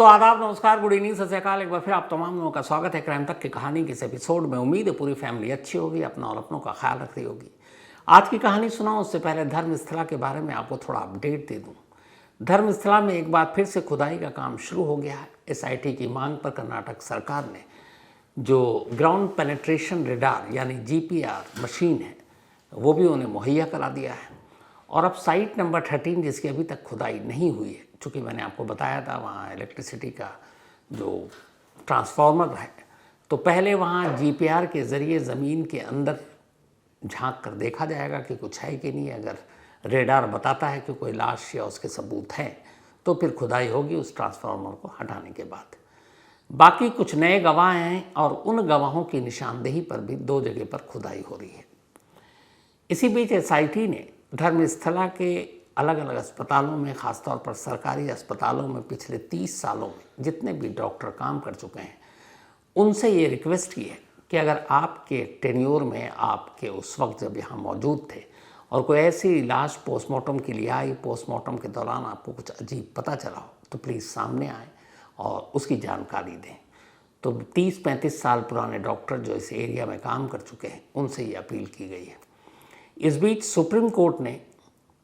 तो आदाब, नमस्कार, गुड इवनिंग, सत श्री अकाल। एक बार फिर आप तमाम लोगों का स्वागत है क्राइम तक की कहानी के इस एपिसोड में। उम्मीद है पूरी फैमिली अच्छी होगी, अपना और अपनों का ख्याल रख रही होगी। आज की कहानी सुनाऊं उससे पहले धर्मस्थला के बारे में आपको थोड़ा अपडेट दे दूं। धर्मस्थला में एक बार फिर से खुदाई का काम शुरू हो गया है। एसआईटी की मांग पर कर्नाटक सरकार ने जो ग्राउंड पेनिट्रेशन रेडार यानी जीपीआर मशीन है वो भी उन्हें मुहैया करा दिया है। और अब साइट नंबर 13 जिसकी अभी तक खुदाई नहीं हुई है, चूँकि मैंने आपको बताया था वहाँ इलेक्ट्रिसिटी का जो ट्रांसफार्मर है, तो पहले वहाँ जीपीआर के ज़रिए ज़मीन के अंदर झांक कर देखा जाएगा कि कुछ है कि नहीं। अगर रेडार बताता है कि कोई लाश या उसके सबूत हैं तो फिर खुदाई होगी उस ट्रांसफार्मर को हटाने के बाद। बाकी कुछ नए गवाह हैं और उन गवाहों की निशानदेही पर भी 2 जगह पर खुदाई हो रही है। इसी बीच एसआईटी ने धर्मस्थला के अलग अलग अस्पतालों में, ख़ासतौर पर सरकारी अस्पतालों में पिछले 30 सालों में जितने भी डॉक्टर काम कर चुके हैं उनसे ये रिक्वेस्ट की है कि अगर आपके टेन्योर में, आपके उस वक्त जब यहाँ मौजूद थे और कोई ऐसी लाश पोस्टमार्टम के लिए आई, पोस्टमार्टम के दौरान आपको कुछ अजीब पता चला हो, तो प्लीज़ सामने आएँ और उसकी जानकारी दें। तो 30-35 साल पुराने डॉक्टर जो इस एरिया में काम कर चुके हैं उनसे ये अपील की गई है। इस बीच सुप्रीम कोर्ट ने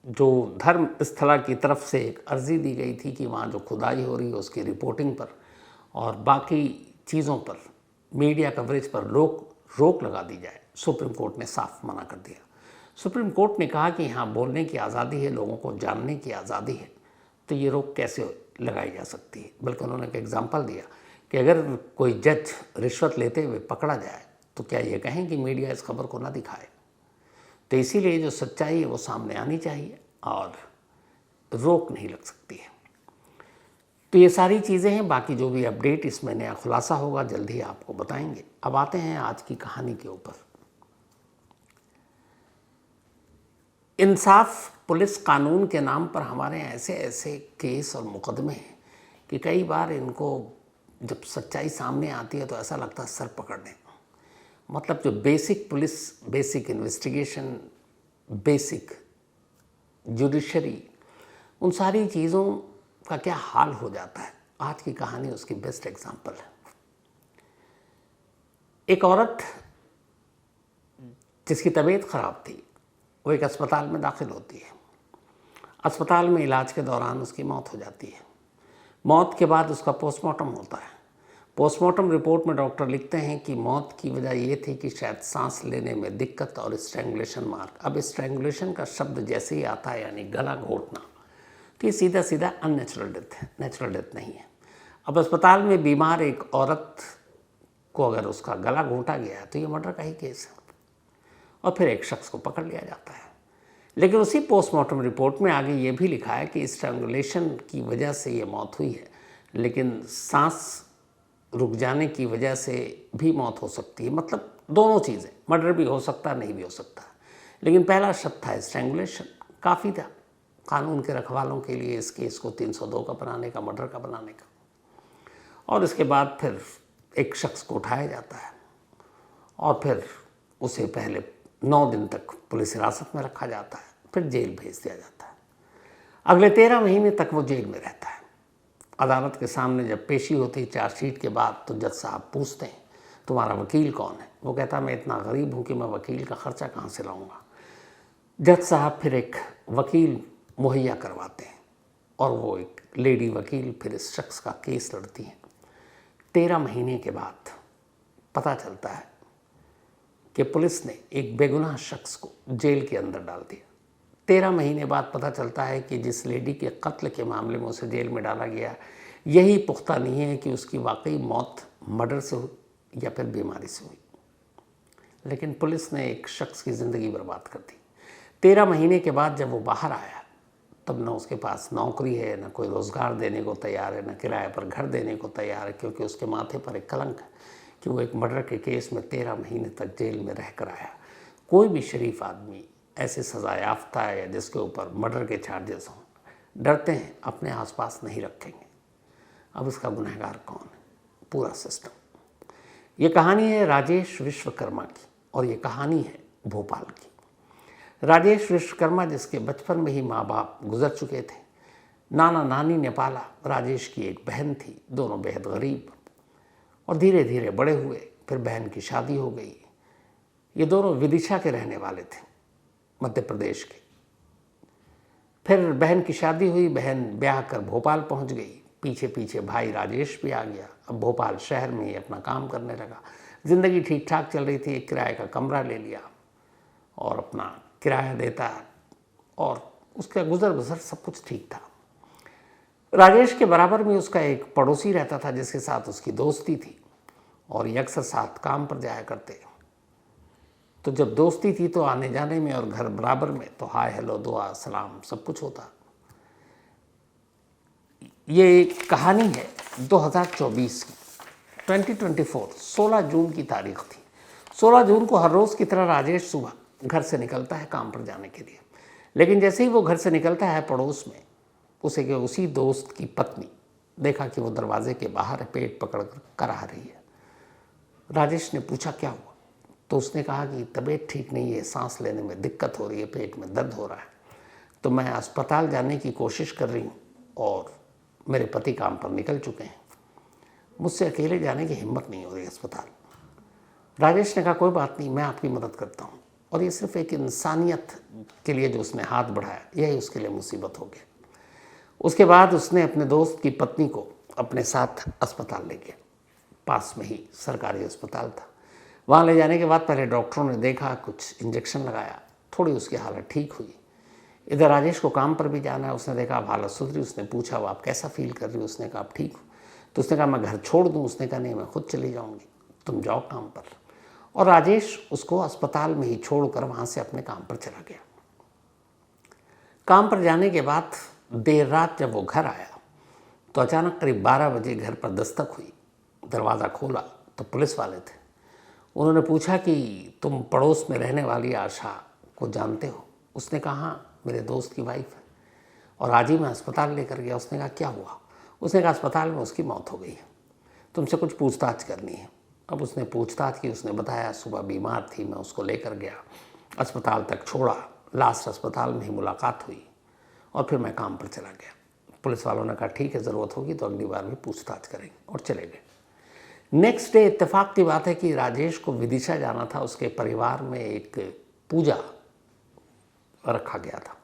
जो धर्मस्थला की तरफ से एक अर्ज़ी दी गई थी कि वहाँ जो खुदाई हो रही है उसकी रिपोर्टिंग पर और बाकी चीज़ों पर, मीडिया कवरेज पर रोक लगा दी जाए, सुप्रीम कोर्ट ने साफ मना कर दिया। सुप्रीम कोर्ट ने कहा कि यहाँ बोलने की आज़ादी है, लोगों को जानने की आज़ादी है, तो ये रोक कैसे लगाई जा सकती है। बल्कि उन्होंने एक एग्जाम्पल दिया कि अगर कोई जज रिश्वत लेते हुए पकड़ा जाए तो क्या ये कहें कि मीडिया इस खबर को ना दिखाए। तो इसीलिए जो सच्चाई है वो सामने आनी चाहिए और रोक नहीं लग सकती है। तो ये सारी चीज़ें हैं। बाकी जो भी अपडेट इसमें नया खुलासा होगा जल्द ही आपको बताएंगे। अब आते हैं आज की कहानी के ऊपर। इंसाफ पुलिस कानून के नाम पर हमारे ऐसे ऐसे केस और मुकदमे हैं कि कई बार इनको जब सच्चाई सामने आती है तो ऐसा लगता है सर पकड़ लें। मतलब जो basic police, basic investigation, basic judiciary, उन सारी चीज़ों का क्या हाल हो जाता है। आज की कहानी उसकी बेस्ट एग्जांपल है। एक औरत जिसकी तबीयत ख़राब थी वो एक अस्पताल में दाखिल होती है। अस्पताल में इलाज के दौरान उसकी मौत हो जाती है। मौत के बाद उसका पोस्टमार्टम होता है। पोस्टमार्टम रिपोर्ट में डॉक्टर लिखते हैं कि मौत की वजह ये थी कि शायद सांस लेने में दिक्कत और स्ट्रैंगुलेशन मार्क। अब स्ट्रैंगुलेशन का शब्द जैसे ही आता है यानी गला घोटना, तो ये सीधा सीधा अननेचुरल डेथ है, नेचुरल डेथ नहीं है। अब अस्पताल में बीमार एक औरत को अगर उसका गला घोटा गया तो ये मर्डर का ही केस है और फिर एक शख्स को पकड़ लिया जाता है। लेकिन उसी पोस्टमार्टम रिपोर्ट में आगे ये भी लिखा है कि स्ट्रैंगुलेशन की वजह से ये मौत हुई है, लेकिन सांस रुक जाने की वजह से भी मौत हो सकती है। मतलब दोनों चीज़ें, मर्डर भी हो सकता है, नहीं भी हो सकता। लेकिन पहला शब्द था स्ट्रैंगुलेशन, काफ़ी था कानून के रखवालों के लिए इस केस को 302 का बनाने का, मर्डर का बनाने का। और इसके बाद फिर एक शख्स को उठाया जाता है और फिर उसे पहले 9 दिन तक पुलिस हिरासत में रखा जाता है, फिर जेल भेज दिया जाता है। अगले 13 महीने तक वो जेल में रहता है। अदालत के सामने जब पेशी होती है चार्जशीट के बाद, तो जज साहब पूछते हैं तुम्हारा वकील कौन है। वो कहता मैं इतना गरीब हूँ कि मैं वकील का ख़र्चा कहाँ से लाऊंगा। जज साहब फिर एक वकील मुहैया करवाते हैं और वो एक लेडी वकील फिर इस शख्स का केस लड़ती हैं। 13 महीने के बाद पता चलता है कि पुलिस ने एक बेगुनाह शख्स को जेल के अंदर डाल दिया। 13 महीने बाद पता चलता है कि जिस लेडी के कत्ल के मामले में उसे जेल में डाला गया, यही पुख्ता नहीं है कि उसकी वाकई मौत मर्डर से हुई या फिर बीमारी से हुई। लेकिन पुलिस ने एक शख्स की ज़िंदगी बर्बाद कर दी। 13 महीने के बाद जब वो बाहर आया तब न उसके पास नौकरी है, न कोई रोज़गार देने को तैयार है, न किराए पर घर देने को तैयार है, क्योंकि उसके माथे पर एक कलंक है कि वो एक मर्डर के केस में 13 महीने तक जेल में रह कर आया। कोई भी शरीफ आदमी ऐसे सज़ा याफ्ता है या जिसके ऊपर मर्डर के चार्जेस हों, डरते हैं, अपने आसपास नहीं रखेंगे। अब इसका गुनहगार कौन है? पूरा सिस्टम। ये कहानी है राजेश विश्वकर्मा की और ये कहानी है भोपाल की। राजेश विश्वकर्मा जिसके बचपन में ही माँ बाप गुजर चुके थे, नाना नानी ने पाला। राजेश की एक बहन थी, दोनों बेहद गरीब, और धीरे धीरे बड़े हुए। फिर बहन की शादी हो गई। ये दोनों विदिशा के रहने वाले थे, मध्य प्रदेश के। फिर बहन की शादी हुई, बहन ब्याह कर भोपाल पहुंच गई। पीछे पीछे भाई राजेश भी आ गया। अब भोपाल शहर में ही अपना काम करने लगा। ज़िंदगी ठीक ठाक चल रही थी। एक किराए का कमरा ले लिया और अपना किराया देता, और उसका गुजर बसर सब कुछ ठीक था। राजेश के बराबर में उसका एक पड़ोसी रहता था जिसके साथ उसकी दोस्ती थी, और ये अक्सर साथ काम पर जाया करते। तो जब दोस्ती थी तो आने जाने में, और घर बराबर में, तो हाय हेलो दुआ सलाम सब कुछ होता। ये एक कहानी है 2024 की, 2024, 16 जून की तारीख थी। 16 जून को हर रोज़ की तरह राजेश सुबह घर से निकलता है काम पर जाने के लिए। लेकिन जैसे ही वो घर से निकलता है, पड़ोस में उसे के उसी दोस्त की पत्नी देखा कि वो दरवाजे के बाहर पेट पकड़ कर आ रही है। राजेश ने पूछा क्या हुआ, तो उसने कहा कि तबीयत ठीक नहीं है, सांस लेने में दिक्कत हो रही है, पेट में दर्द हो रहा है, तो मैं अस्पताल जाने की कोशिश कर रही हूँ, और मेरे पति काम पर निकल चुके हैं, मुझसे अकेले जाने की हिम्मत नहीं हो रही अस्पताल। राजेश ने कहा कोई बात नहीं, मैं आपकी मदद करता हूँ। और ये सिर्फ एक इंसानियत के लिए जो उसने हाथ बढ़ाया, यही उसके लिए मुसीबत हो गया। उसके बाद उसने अपने दोस्त की पत्नी को अपने साथ अस्पताल ले गया। पास में ही सरकारी अस्पताल था। वहाँ ले जाने के बाद पहले डॉक्टरों ने देखा, कुछ इंजेक्शन लगाया, थोड़ी उसकी हालत ठीक हुई। इधर राजेश को काम पर भी जाना है। उसने देखा अब हालत सुधरी। उसने पूछा वो आप कैसा फील कर रही हो? उसने कहा आप ठीक हो। तो उसने कहा मैं घर छोड़ दूँ? उसने कहा नहीं, मैं खुद चली जाऊँगी, तुम जाओ काम पर। और राजेश उसको अस्पताल में ही छोड़कर वहाँ से अपने काम पर चला गया। काम पर जाने के बाद देर रात जब वो घर आया तो अचानक करीब 12 बजे घर पर दस्तक हुई। दरवाज़ा खोला तो पुलिस वाले थे। उन्होंने पूछा कि तुम पड़ोस में रहने वाली आशा को जानते हो? उसने कहा हाँ, मेरे दोस्त की वाइफ है, और आज ही मैं अस्पताल लेकर गया। उसने कहा क्या हुआ? उसने कहा अस्पताल में उसकी मौत हो गई है, तुमसे कुछ पूछताछ करनी है। अब उसने पूछताछ की। उसने बताया सुबह बीमार थी, मैं उसको लेकर गया, अस्पताल तक छोड़ा, लास्ट अस्पताल में ही मुलाकात हुई, और फिर मैं काम पर चला गया। पुलिस वालों ने कहा ठीक है, ज़रूरत होगी तो अगली बार भी पूछताछ करेंगे, और चले गए। नेक्स्ट डे इत्तेफाक की बात है कि राजेश को विदिशा जाना था। उसके परिवार में एक पूजा रखा गया था,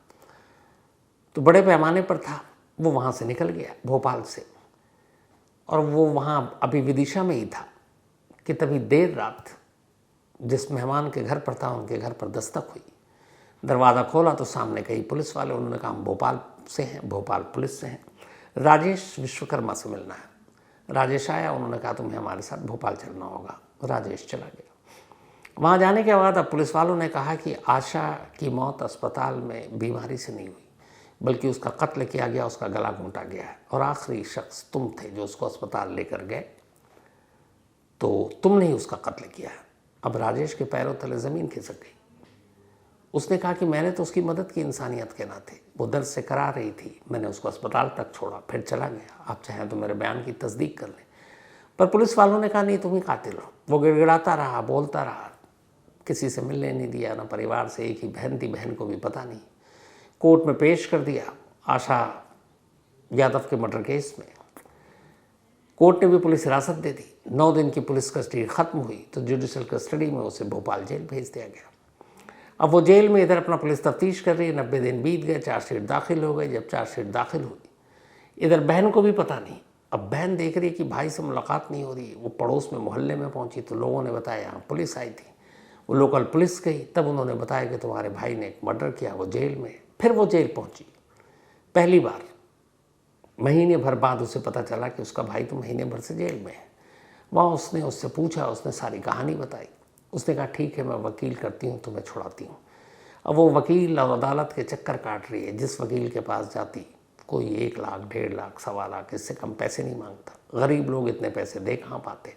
तो बड़े पैमाने पर था। वो वहाँ से निकल गया भोपाल से, और वो वहाँ अभी विदिशा में ही था कि तभी देर रात जिस मेहमान के घर पर था उनके घर पर दस्तक हुई। दरवाज़ा खोला तो सामने कई पुलिस वाले। उन्होंने कहा हम भोपाल से हैं, भोपाल पुलिस से हैं, राजेश विश्वकर्मा से मिलना है। राजेश आया। उन्होंने कहा तुम्हें हमारे साथ भोपाल चलना होगा। राजेश चला गया। वहाँ जाने के बाद अब पुलिस वालों ने कहा कि आशा की मौत अस्पताल में बीमारी से नहीं हुई, बल्कि उसका कत्ल किया गया, उसका गला घोंटा गया है, और आखिरी शख्स तुम थे जो उसको अस्पताल लेकर गए, तो तुमने ही उसका कत्ल किया है। अब राजेश के पैरों तले ज़मीन खिसक गई। उसने कहा कि मैंने तो उसकी मदद की इंसानियत के नाते, वो दर्द से करा रही थी, मैंने उसको अस्पताल तक छोड़ा, फिर चला गया। आप चाहें तो मेरे बयान की तस्दीक कर लें। पर पुलिस वालों ने कहा नहीं, तुम ही कातिल हो। वो गिड़गिड़ाता रहा, बोलता रहा, किसी से मिलने नहीं दिया, ना परिवार से। एक ही बहन थी, बहन को भी पता नहीं। कोर्ट में पेश कर दिया आशा यादव के मर्डर केस में। कोर्ट ने भी पुलिस हिरासत दे दी। 9 दिन की पुलिस कस्टडी खत्म हुई तो जुडिशल कस्टडी में उसे भोपाल जेल भेज दिया गया। अब वो जेल में इधर अपना पुलिस तफ्तीश कर रही है। 90 दिन बीत गए, चार्जशीट दाखिल हो गई। जब चार्जशीट दाखिल हुई, इधर बहन को भी पता नहीं। अब बहन देख रही है कि भाई से मुलाकात नहीं हो रही। वो पड़ोस में मोहल्ले में पहुंची तो लोगों ने बताया यहाँ पुलिस आई थी। वो लोकल पुलिस गई, तब उन्होंने बताया कि तुम्हारे भाई ने एक मर्डर किया, वो जेल में। फिर वो जेल पहुंची। पहली बार महीने भर बाद उसे पता चला कि उसका भाई तो महीने भर से जेल में है। वहाँ उसने उससे पूछा, उसने सारी कहानी बताई। उसने कहा ठीक है, मैं वकील करती हूँ, तुम्हें छुड़ाती हूँ। अब वो वकील और अदालत के चक्कर काट रही है। जिस वकील के पास जाती, कोई 1 लाख, 1.5 लाख, 1.25 लाख, इससे कम पैसे नहीं मांगता। गरीब लोग इतने पैसे दे कहाँ पाते।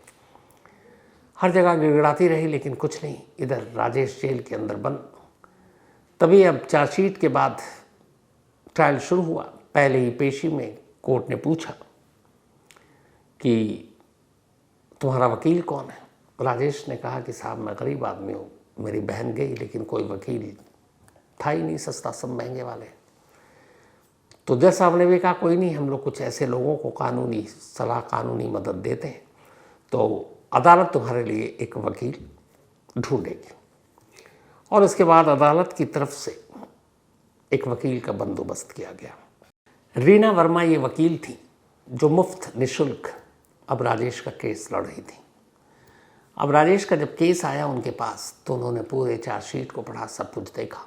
हर जगह गिड़गिड़ाती रही, लेकिन कुछ नहीं। इधर राजेश जेल के अंदर बंद। तभी अब चार्जशीट के बाद ट्रायल शुरू हुआ। पहले ही पेशी में कोर्ट ने पूछा कि तुम्हारा वकील कौन है? राजेश ने कहा कि साहब मैं गरीब आदमी हूँ, मेरी बहन गई, लेकिन कोई वकील था ही नहीं, सस्ता सब महंगे वाले। तो जज साहब ने भी कहा कोई नहीं, हम लोग कुछ ऐसे लोगों को कानूनी सलाह, कानूनी मदद देते हैं, तो अदालत तुम्हारे लिए एक वकील ढूंढेगी। और इसके बाद अदालत की तरफ से एक वकील का बंदोबस्त किया गया। रीना वर्मा ये वकील थी जो मुफ्त निशुल्क अब राजेश का केस लड़ रही थी। अब राजेश का जब केस आया उनके पास तो उन्होंने पूरे चार्जशीट को पढ़ा, सब कुछ देखा,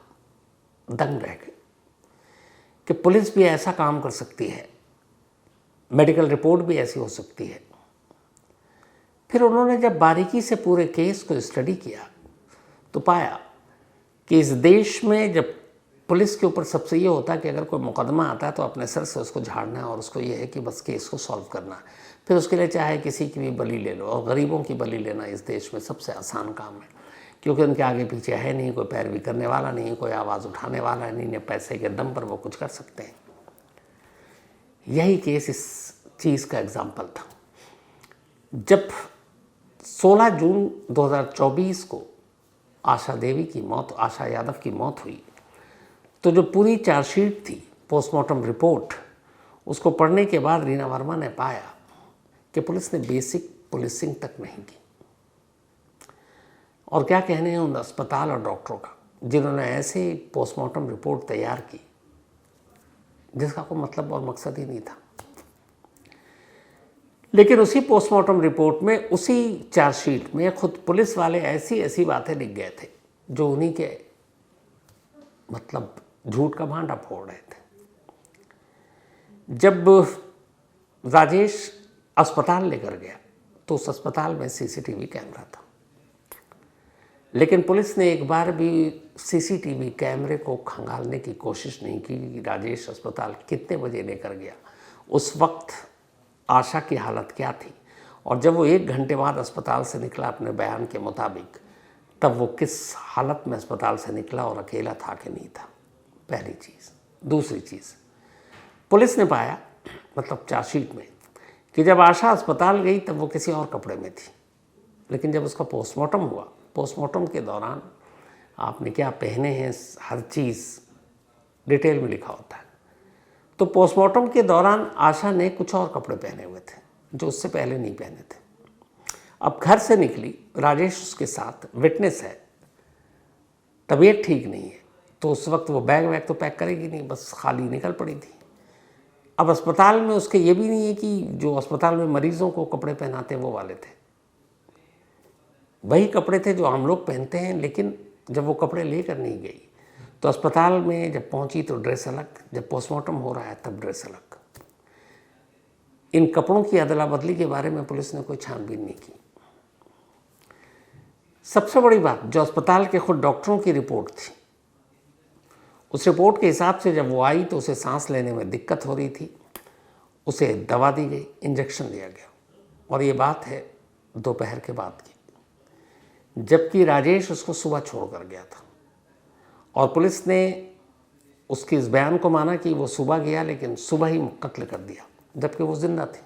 दंग रह गए कि पुलिस भी ऐसा काम कर सकती है, मेडिकल रिपोर्ट भी ऐसी हो सकती है। फिर उन्होंने जब बारीकी से पूरे केस को स्टडी किया तो पाया कि इस देश में जब पुलिस के ऊपर सबसे ये होता है कि अगर कोई मुकदमा आता है तो अपने सर से उसको झाड़ना है और उसको ये है कि बस केस को सॉल्व करना है। फिर उसके लिए चाहे किसी की भी बलि ले लो, और गरीबों की बलि लेना इस देश में सबसे आसान काम है, क्योंकि उनके आगे पीछे है नहीं, कोई पैरवी करने वाला नहीं, कोई आवाज़ उठाने वाला नहीं, पैसे के दम पर वो कुछ कर सकते हैं। यही केस इस चीज़ का एग्जाम्पल था। जब 16 जून 2024 को आशा यादव की मौत हुई तो जो पूरी चार्जशीट थी, पोस्टमार्टम रिपोर्ट, उसको पढ़ने के बाद रीना वर्मा ने पाया कि पुलिस ने बेसिक पुलिसिंग तक नहीं की। और क्या कहने हैं उन अस्पताल और डॉक्टरों का जिन्होंने ऐसे पोस्टमार्टम रिपोर्ट तैयार की जिसका कोई मतलब और मकसद ही नहीं था। लेकिन उसी पोस्टमार्टम रिपोर्ट में, उसी चार्जशीट में खुद पुलिस वाले ऐसी ऐसी बातें लिख गए थे जो उन्हीं के मतलब झूठ का भांडा फोड़ रहे थे। जब राजेश अस्पताल लेकर गया तो उस अस्पताल में सीसीटीवी कैमरा था, लेकिन पुलिस ने एक बार भी सीसीटीवी कैमरे को खंगालने की कोशिश नहीं की कि राजेश अस्पताल कितने बजे लेकर गया, उस वक्त आशा की हालत क्या थी, और जब वो 1 घंटे बाद अस्पताल से निकला अपने बयान के मुताबिक, तब वो किस हालत में अस्पताल से निकला और अकेला था कि नहीं था। पहली चीज़। दूसरी चीज़, पुलिस ने पाया, मतलब चार्जशीट में, कि जब आशा अस्पताल गई तब वो किसी और कपड़े में थी, लेकिन जब उसका पोस्टमार्टम हुआ, पोस्टमार्टम के दौरान आपने क्या पहने हैं हर चीज़ डिटेल में लिखा होता है। तो पोस्टमार्टम के दौरान आशा ने कुछ और कपड़े पहने हुए थे जो उससे पहले नहीं पहने थे। अब घर से निकली, राजेश उसके साथ, विटनेस है, तबीयत ठीक नहीं है, तो उस वक्त वो बैग तो पैक करेगी नहीं, बस खाली निकल पड़ी थी। अब अस्पताल में उसके ये भी नहीं है कि जो अस्पताल में मरीजों को कपड़े पहनाते वो वाले थे, वही कपड़े थे जो हम लोग पहनते हैं। लेकिन जब वो कपड़े लेकर नहीं गई तो अस्पताल में जब पहुंची तो ड्रेस अलग, जब पोस्टमार्टम हो रहा है तब ड्रेस अलग। इन कपड़ों की अदला बदली के बारे में पुलिस ने कोई छानबीन नहीं की। सबसे बड़ी बात, जो अस्पताल के खुद डॉक्टरों की रिपोर्ट थी, उस रिपोर्ट के हिसाब से जब वो आई तो उसे सांस लेने में दिक्कत हो रही थी, उसे दवा दी गई, इंजेक्शन दिया गया, और ये बात है दोपहर के बाद की, जबकि राजेश उसको सुबह छोड़ कर गया था। और पुलिस ने उसके इस बयान को माना कि वो सुबह गया, लेकिन सुबह ही कत्ल कर दिया, जबकि वो जिंदा थी,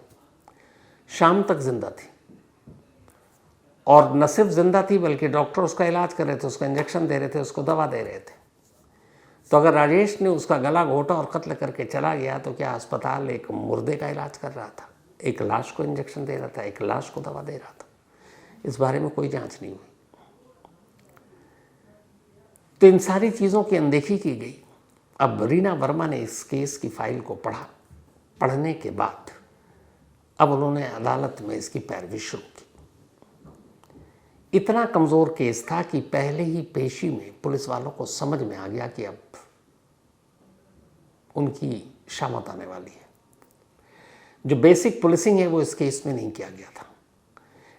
शाम तक जिंदा थी। और न सिर्फ जिंदा थी बल्कि डॉक्टर उसका इलाज कर रहे थे, उसको इंजेक्शन दे रहे थे, उसको दवा दे रहे थे। तो अगर राजेश ने उसका गला घोटा और कत्ल करके चला गया तो क्या अस्पताल एक मुर्दे का इलाज कर रहा था, एक लाश को इंजेक्शन दे रहा था, एक लाश को दवा दे रहा था? इस बारे में कोई जांच नहीं हुई। तो इन सारी चीज़ों की अनदेखी की गई। अब रीना वर्मा ने इस केस की फाइल को पढ़ा, पढ़ने के बाद अब उन्होंने अदालत में इसकी पैरवी शुरू की। इतना कमज़ोर केस था कि पहले ही पेशी में पुलिस वालों को समझ में आ गया कि अब उनकी शामत आने वाली है। जो बेसिक पुलिसिंग है वो इस केस में नहीं किया गया था।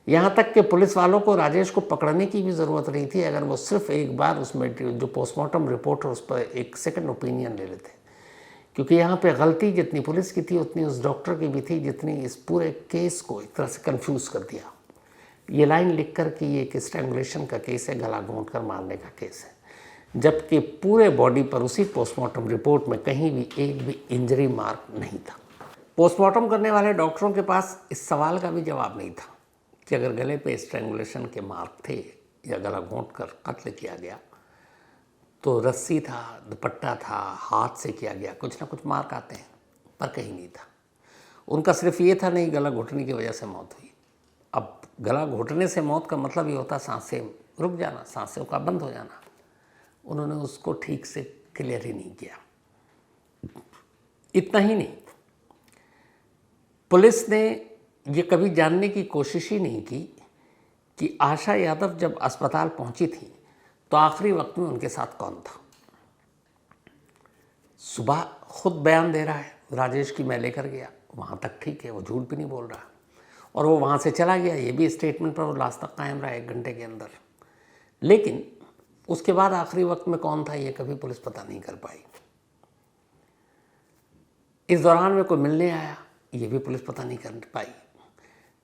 यहाँ तक कि पुलिस वालों को राजेश को पकड़ने की भी ज़रूरत नहीं थी अगर वो सिर्फ एक बार उसमें जो पोस्टमार्टम रिपोर्ट है उस पर एक सेकंड ओपिनियन ले लेते, क्योंकि यहाँ पे गलती जितनी पुलिस की थी उतनी उस डॉक्टर की भी थी, जितनी इस पूरे केस को एक तरह से कंफ्यूज कर दिया। ये लाइन लिख कर कि ये एक स्ट्रैंगुलेशन का केस है, गला घोंट कर मारने का केस है, जबकि पूरे बॉडी पर उसी पोस्टमार्टम रिपोर्ट में कहीं भी एक भी इंजरी मार्क नहीं था। पोस्टमार्टम करने वाले डॉक्टरों के पास इस सवाल का भी जवाब नहीं था कि अगर गले पे स्ट्रैंगुलेशन के मार्क थे या गला घोंट कर कत्ल किया गया तो रस्सी था, दुपट्टा था, हाथ से किया गया, कुछ ना कुछ मार्क आते हैं, पर कहीं नहीं था। उनका सिर्फ ये था नहीं गला घुटने की वजह से मौत हुई। अब गला घुटने से मौत का मतलब ये होता सांसें रुक जाना, सांसों का बंद हो जाना। उन्होंने उसको ठीक से क्लियर ही नहीं किया। इतना ही नहीं, पुलिस ने ये कभी जानने की कोशिश ही नहीं की कि आशा यादव जब अस्पताल पहुंची थी तो आखिरी वक्त में उनके साथ कौन था। सुबह खुद बयान दे रहा है राजेश की मैं लेकर गया, वहाँ तक ठीक है, वो झूठ भी नहीं बोल रहा, और वो वहाँ से चला गया, ये भी स्टेटमेंट पर वो लास्ट तक कायम रहा 1 घंटे के अंदर। लेकिन उसके बाद आखिरी वक्त में कौन था ये कभी पुलिस पता नहीं कर पाई। इस दौरान में कोई मिलने आया ये भी पुलिस पता नहीं कर पाई,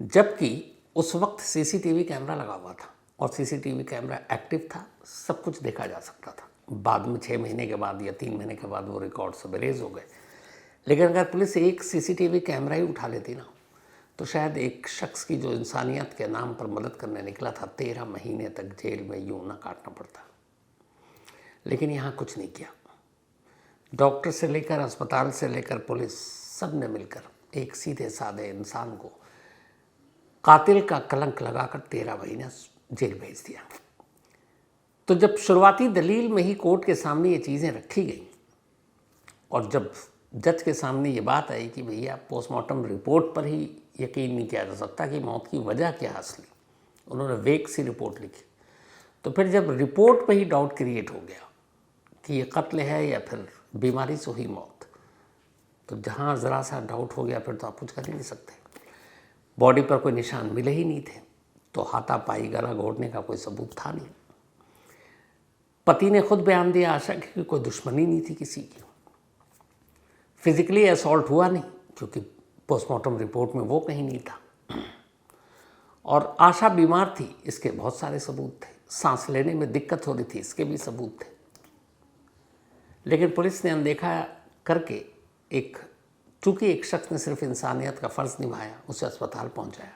जबकि उस वक्त सीसीटीवी कैमरा लगा हुआ था और सीसीटीवी कैमरा एक्टिव था, सब कुछ देखा जा सकता था। बाद में 6 महीने के बाद या 3 महीने के बाद वो रिकॉर्ड सब इरेज हो गए। लेकिन अगर पुलिस एक सीसीटीवी कैमरा ही उठा लेती ना तो शायद एक शख्स की जो इंसानियत के नाम पर मदद करने निकला था 13 महीने तक जेल में यूं ना काटना पड़ता। लेकिन यहाँ कुछ नहीं किया। डॉक्टर से लेकर अस्पताल से लेकर पुलिस सब ने मिलकर एक सीधे साधे इंसान को कातिल का कलंक लगाकर 13 महीने जेल भेज दिया। तो जब शुरुआती दलील में ही कोर्ट के सामने ये चीज़ें रखी गई और जब जज के सामने ये बात आई कि भैया पोस्टमार्टम रिपोर्ट पर ही यकीन नहीं किया जा सकता कि मौत की वजह क्या असली, उन्होंने वेग सी रिपोर्ट लिखी, तो फिर जब रिपोर्ट पर ही डाउट क्रिएट हो गया कि ये कत्ल है या फिर बीमारी से हुई मौत, तो जहाँ ज़रा सा डाउट हो गया फिर तो आप कुछ कर ही नहीं सकते। बॉडी पर कोई निशान मिले ही नहीं थे, तो हाथापाई गला घोटने का कोई सबूत था नहीं। पति ने खुद बयान दिया आशा की कोई दुश्मनी नहीं थी किसी की, फिजिकली असॉल्ट हुआ नहीं क्योंकि पोस्टमार्टम रिपोर्ट में वो कहीं नहीं था, और आशा बीमार थी इसके बहुत सारे सबूत थे, सांस लेने में दिक्कत हो रही थी इसके भी सबूत थे। लेकिन पुलिस ने अनदेखा करके चूँकि एक शख्स ने सिर्फ इंसानियत का फ़र्ज़ निभाया, उसे अस्पताल पहुंचाया,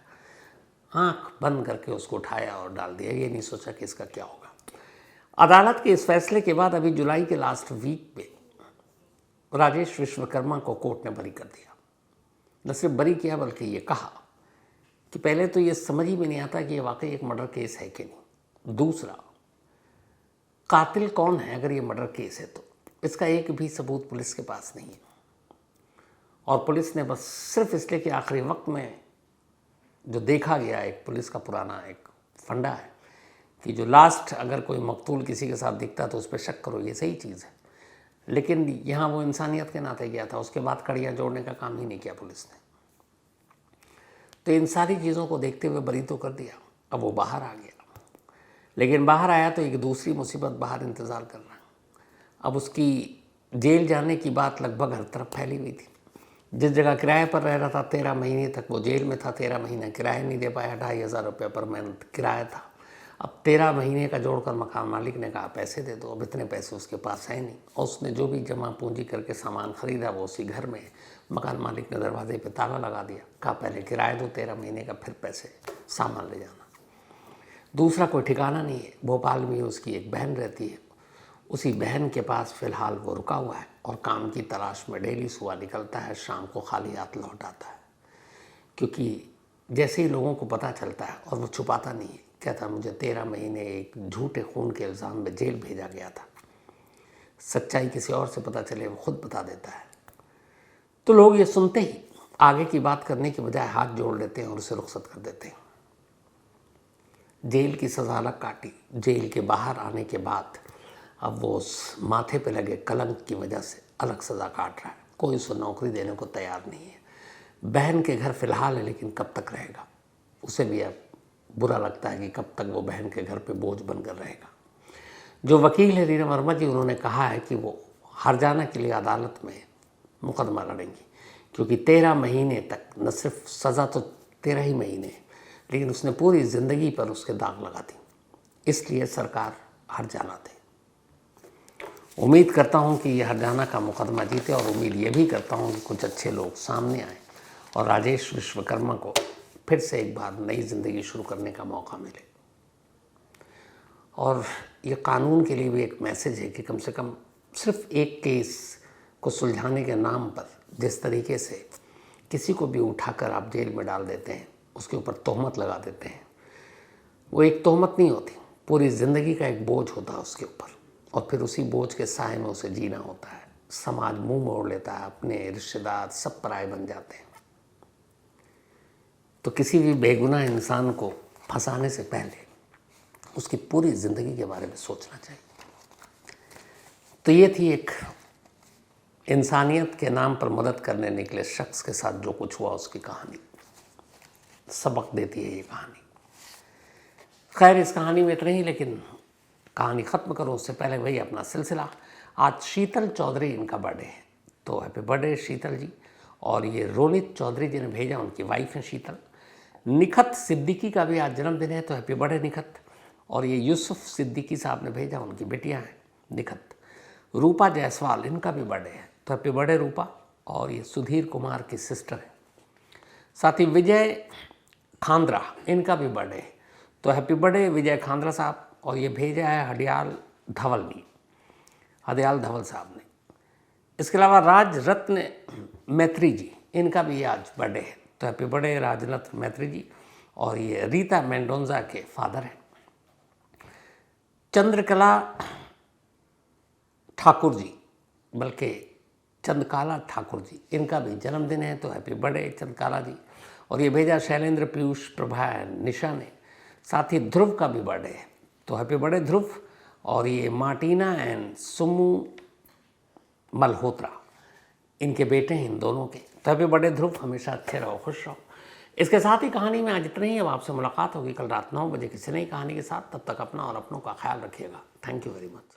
आंख बंद करके उसको उठाया और डाल दिया, ये नहीं सोचा कि इसका क्या होगा। अदालत के इस फैसले के बाद अभी जुलाई के लास्ट वीक में राजेश विश्वकर्मा को कोर्ट ने बरी कर दिया। न सिर्फ बरी किया बल्कि ये कहा कि पहले तो ये समझ ही में नहीं आता कि ये वाकई एक मर्डर केस है कि नहीं। दूसरा, कातिल कौन है अगर ये मर्डर केस है तो इसका एक भी सबूत पुलिस के पास नहीं है, और पुलिस ने बस सिर्फ इसलिए कि आखिरी वक्त में जो देखा गया एक पुलिस का पुराना एक फंडा है कि जो लास्ट अगर कोई मकतूल किसी के साथ दिखता तो उस पर शक करो, ये सही चीज़ है। लेकिन यहाँ वो इंसानियत के नाते गया था, उसके बाद कड़ियाँ जोड़ने का काम ही नहीं किया पुलिस ने। तो इन सारी चीज़ों को देखते हुए बरी तो कर दिया, अब वो बाहर आ गया। लेकिन बाहर आया तो एक दूसरी मुसीबत बाहर इंतज़ार कर रहा है। अब उसकी जेल जाने की बात लगभग हर तरफ फैली हुई थी। जिस जगह किराए पर रह रहा था 13 महीने तक वो जेल में था, 13 महीने किराया नहीं दे पाया, 2500 रुपये पर मंथ किराया था। अब 13 महीने का जोड़कर मकान मालिक ने कहा पैसे दे दो, अब इतने पैसे उसके पास है नहीं, और उसने जो भी जमा पूंजी करके सामान ख़रीदा वो उसी घर में। मकान मालिक ने दरवाजे पे ताला लगा दिया, कहा पहले किराया दो 13 महीने का, फिर पैसे सामान ले जाना। दूसरा कोई ठिकाना नहीं है। भोपाल में उसकी एक बहन रहती है, उसी बहन के पास फ़िलहाल वो रुका हुआ है और काम की तलाश में डेली सुबह निकलता है, शाम को खाली हाथ लौट आता है। क्योंकि जैसे ही लोगों को पता चलता है, और वो छुपाता नहीं है, कहता मुझे 13 महीने एक झूठे खून के इल्ज़ाम में जेल भेजा गया था, सच्चाई किसी और से पता चले वो खुद बता देता है। तो लोग ये सुनते ही आगे की बात करने के बजाय हाथ जोड़ लेते हैं और उसे रुखसत कर देते हैं। जेल की सज़ा अलग काटी, जेल के बाहर आने के बाद अब वो उस माथे पे लगे कलंक की वजह से अलग सज़ा काट रहा है। कोई उसे नौकरी देने को तैयार नहीं है। बहन के घर फ़िलहाल है, लेकिन कब तक रहेगा उसे भी अब बुरा लगता है कि कब तक वो बहन के घर पे बोझ बनकर रहेगा। जो वकील है रीना वर्मा जी, उन्होंने कहा है कि वो हरजाना के लिए अदालत में मुकदमा लड़ेंगी, क्योंकि 13 महीने तक न सिर्फ सज़ा तो 13 ही महीने, लेकिन उसने पूरी ज़िंदगी पर उसके दाग लगा दी, इसलिए सरकार हरजाना दे। उम्मीद करता हूँ कि यह हरजाना का मुकदमा जीते, और उम्मीद ये भी करता हूँ कि कुछ अच्छे लोग सामने आए और राजेश विश्वकर्मा को फिर से एक बार नई ज़िंदगी शुरू करने का मौका मिले। और ये कानून के लिए भी एक मैसेज है कि कम से कम सिर्फ एक केस को सुलझाने के नाम पर जिस तरीके से किसी को भी उठाकर आप जेल में डाल देते हैं, उसके ऊपर तोहमत लगा देते हैं, वो एक तोहमत नहीं होती, पूरी ज़िंदगी का एक बोझ होता है उसके ऊपर, और फिर उसी बोझ के साए में उसे जीना होता है। समाज मुंह मोड़ लेता है, अपने रिश्तेदार सब पराये बन जाते हैं। तो किसी भी बेगुनाह इंसान को फंसाने से पहले उसकी पूरी ज़िंदगी के बारे में सोचना चाहिए। तो ये थी एक इंसानियत के नाम पर मदद करने निकले शख्स के साथ जो कुछ हुआ, उसकी कहानी सबक देती है ये कहानी। खैर, इस कहानी में इतना ही, लेकिन कहानी ख़त्म करूँ उससे पहले वही अपना सिलसिला। आज शीतल चौधरी इनका बर्थडे है, तो हैप्पी बर्थडे शीतल जी। और ये रोनित चौधरी जी ने भेजा, उनकी वाइफ है शीतल। निखत सिद्दीकी का भी आज जन्मदिन है, तो हैप्पी बर्थडे निखत। और ये यूसुफ सिद्दीकी साहब ने भेजा, उनकी बेटियां हैं निखत। रूपा जायसवाल, इनका भी बर्थडे है, तो हैप्पी बर्थडे रूपा। और ये सुधीर कुमार की सिस्टर है। साथ ही विजय खांद्रा, इनका भी बर्थडे है, तो हैप्पी बर्थडे विजय खांद्रा साहब। और ये भेजा है हडियाल धवल साहब ने। इसके अलावा राज रत्न मैत्री जी, इनका भी आज बर्थडे है, तो हैप्पी बर्थडे राजरत्न मैत्री जी। और ये रीता मेंडोंजा के फादर हैं। चंद्रकला ठाकुर जी, बल्कि चंद्रकाला ठाकुर जी, इनका भी जन्मदिन है, तो हैप्पी बर्थडे चंद्रकाला जी। और ये भेजा शैलेंद्र पीयूष प्रभा निशा ने। साथ ही ध्रुव का भी बर्थडे है, तो हैप्पी बर्थडे ध्रुव। और ये मार्टिना एंड सुमू मल्होत्रा, इनके बेटे हैं इन दोनों के, तो हैप्पी बर्थडे ध्रुव। हमेशा अच्छे रहो, खुश रहो। इसके साथ ही कहानी में आज इतना ही। अब आपसे मुलाकात होगी कल रात 9 बजे किसी नई कहानी के साथ। तब तक अपना और अपनों का ख्याल रखिएगा। Thank you very much.